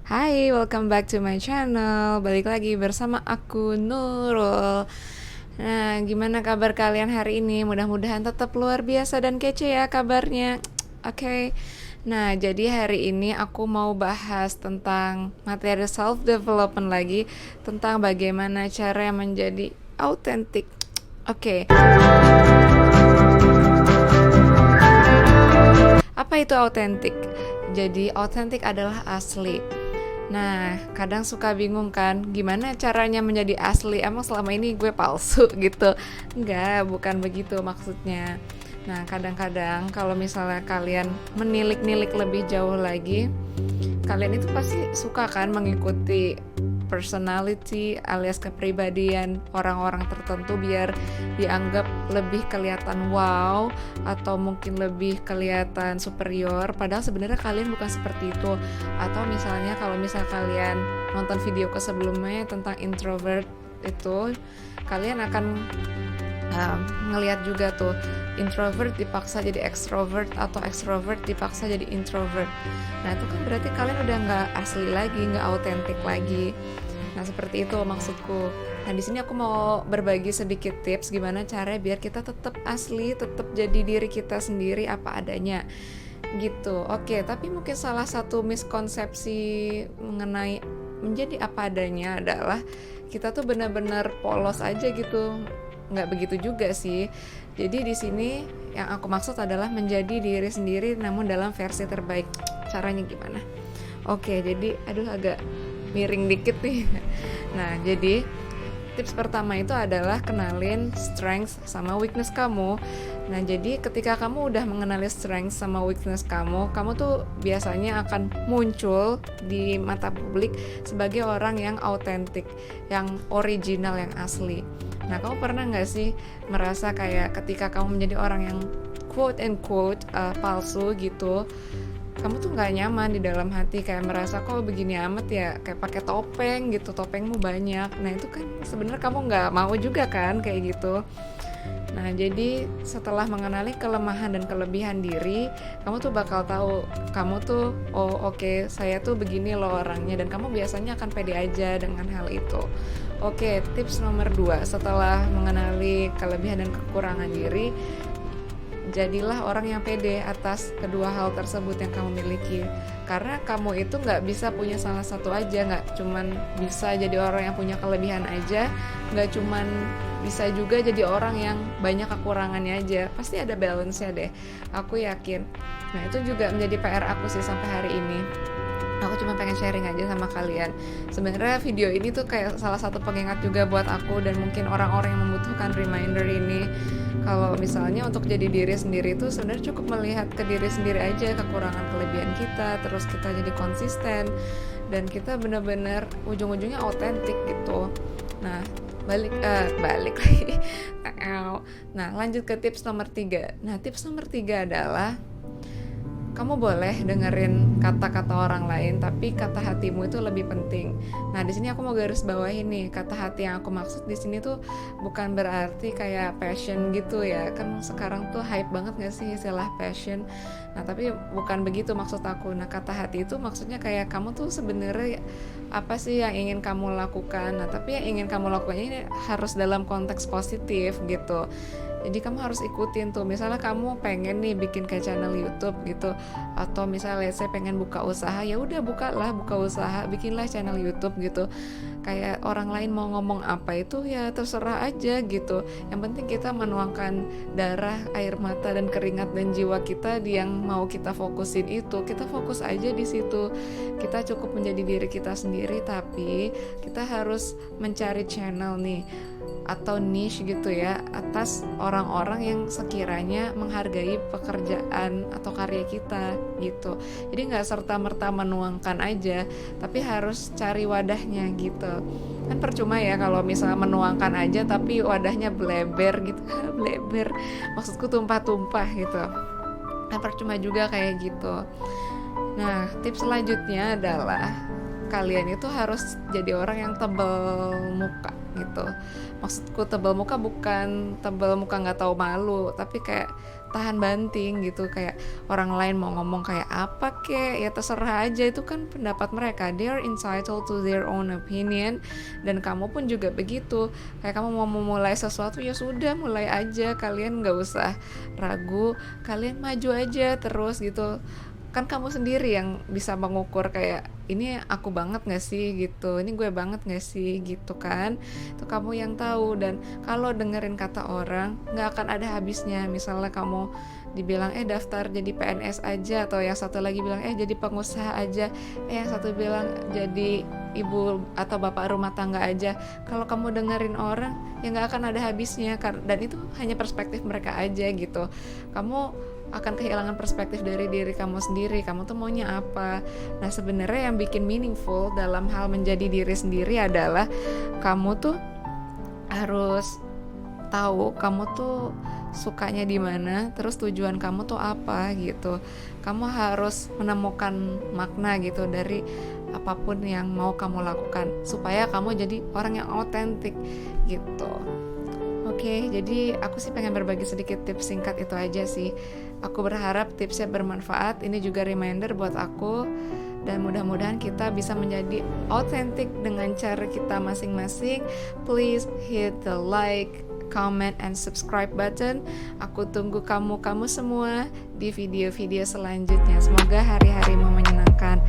Hai, welcome back to my channel. Balik lagi bersama aku Nurul. Nah, gimana kabar kalian hari ini? Mudah-mudahan tetap luar biasa dan kece ya kabarnya. Oke. Nah, jadi hari ini aku mau bahas tentang materi self development lagi, tentang bagaimana cara menjadi autentik. Oke. Apa itu autentik? Jadi autentik adalah asli. Nah, kadang suka bingung kan, gimana caranya menjadi asli? Emang selama ini gue palsu gitu? Enggak, bukan begitu maksudnya. Nah, kadang-kadang kalau misalnya kalian menilik-nilik lebih jauh lagi, kalian itu pasti suka kan mengikuti personality alias kepribadian orang-orang tertentu biar dianggap lebih kelihatan wow atau mungkin lebih kelihatan superior, padahal sebenarnya kalian bukan seperti itu. Atau misalnya kalau misal kalian nonton video ke sebelumnya tentang introvert itu, kalian akan ngelihat juga tuh introvert dipaksa jadi extrovert atau extrovert dipaksa jadi introvert. Nah itu kan berarti kalian udah nggak asli lagi, nggak autentik lagi. Nah seperti itu maksudku. Nah di sini aku mau berbagi sedikit tips gimana cara biar kita tetap asli, tetap jadi diri kita sendiri apa adanya gitu. Oke, tapi mungkin salah satu miskonsepsi mengenai menjadi apa adanya adalah kita tuh benar-benar polos aja gitu. Nggak begitu juga sih. Jadi di sini yang aku maksud adalah menjadi diri sendiri namun dalam versi terbaik. Caranya gimana? Oke, jadi agak miring dikit nih. Nah, jadi tips pertama itu adalah kenalin strength sama weakness kamu. Nah, jadi ketika kamu udah mengenali strength sama weakness kamu, kamu tuh biasanya akan muncul di mata publik sebagai orang yang autentik, yang original, yang asli. Nah, kamu pernah nggak sih merasa kayak ketika kamu menjadi orang yang quote and quote palsu gitu, kamu tuh nggak nyaman di dalam hati, kayak merasa kok begini amat ya, kayak pakai topeng gitu, topengmu banyak. Nah itu kan sebenarnya kamu nggak mau juga kan kayak gitu. Nah jadi setelah mengenali kelemahan dan kelebihan diri, kamu tuh bakal tahu kamu tuh oke, saya tuh begini loh orangnya, dan kamu biasanya akan pede aja dengan hal itu. Oke, tips nomor 2 setelah mengenali kelebihan dan kekurangan diri, jadilah orang yang pede atas kedua hal tersebut yang kamu miliki. Karena kamu itu nggak bisa punya salah satu aja, nggak cuman bisa jadi orang yang punya kelebihan aja, nggak cuman bisa juga jadi orang yang banyak kekurangannya aja. Pasti ada balance-nya deh, aku yakin. Nah itu juga menjadi PR aku sih sampai hari ini. Aku cuma pengen sharing aja sama kalian. Sebenarnya video ini tuh kayak salah satu pengingat juga buat aku dan mungkin orang-orang yang membutuhkan reminder ini. Kalau misalnya untuk jadi diri sendiri itu sebenarnya cukup melihat ke diri sendiri aja, kekurangan kelebihan kita, terus kita jadi konsisten dan kita benar-benar ujung-ujungnya autentik gitu. Nah, balik lagi. Nah, lanjut ke tips nomor 3. Nah, tips nomor 3 adalah kamu boleh dengerin kata-kata orang lain, tapi kata hatimu itu lebih penting. Nah, di sini aku mau garis bawahi nih, kata hati yang aku maksud di sini tuh bukan berarti kayak passion gitu ya. Kan sekarang tuh hype banget gak sih istilah passion? Nah, tapi bukan begitu maksud aku. Nah, kata hati itu maksudnya kayak kamu tuh sebenarnya apa sih yang ingin kamu lakukan. Nah, tapi yang ingin kamu lakukan ini harus dalam konteks positif gitu. Jadi kamu harus ikutin tuh, misalnya kamu pengen nih bikin kayak channel YouTube gitu, atau misalnya saya pengen buka usaha, ya udah buka usaha, bikinlah channel YouTube gitu. Kayak orang lain mau ngomong apa itu ya terserah aja gitu. Yang penting kita menuangkan darah, air mata dan keringat dan jiwa kita di yang mau kita fokusin itu. Kita fokus aja di situ. Kita cukup menjadi diri kita sendiri, tapi kita harus mencari channel nih atau niche gitu ya atas orang-orang yang sekiranya menghargai pekerjaan atau karya kita gitu. Jadi nggak serta-merta menuangkan aja, tapi harus cari wadahnya gitu. Kan percuma ya kalau misalnya menuangkan aja tapi wadahnya bleber gitu. Bleber, maksudku tumpah-tumpah gitu. Kan percuma juga kayak gitu. Nah, tips selanjutnya adalah kalian itu harus jadi orang yang tebal muka gitu. Maksudku tebal muka bukan tebal muka nggak tahu malu, tapi kayak tahan banting gitu, kayak orang lain mau ngomong kayak apa kek, ya terserah aja, itu kan pendapat mereka, they are entitled to their own opinion. Dan kamu pun juga begitu, kayak kamu mau memulai sesuatu, ya sudah mulai aja, kalian nggak usah ragu, kalian maju aja terus gitu. Kan kamu sendiri yang bisa mengukur kayak ini aku banget gak sih gitu, ini gue banget gak sih gitu kan, itu kamu yang tahu. Dan kalau dengerin kata orang gak akan ada habisnya. Misalnya kamu dibilang daftar jadi PNS aja, atau yang satu lagi bilang jadi pengusaha aja, yang satu bilang jadi ibu atau bapak rumah tangga aja. Kalau kamu dengerin orang ya gak akan ada habisnya, dan itu hanya perspektif mereka aja gitu. Kamu akan kehilangan perspektif dari diri kamu sendiri, kamu tuh maunya apa. Nah sebenarnya yang bikin meaningful dalam hal menjadi diri sendiri adalah kamu tuh harus tahu kamu tuh sukanya di mana, terus tujuan kamu tuh apa gitu. Kamu harus menemukan makna gitu dari apapun yang mau kamu lakukan, supaya kamu jadi orang yang autentik gitu. Oke, jadi aku sih pengen berbagi sedikit tips singkat itu aja sih. Aku berharap tipsnya bermanfaat. Ini juga reminder buat aku, dan mudah-mudahan kita bisa menjadi authentic dengan cara kita masing-masing. Please hit the like, comment, and subscribe button. Aku tunggu kamu semua di video-video selanjutnya. Semoga hari-harimu menyenangkan.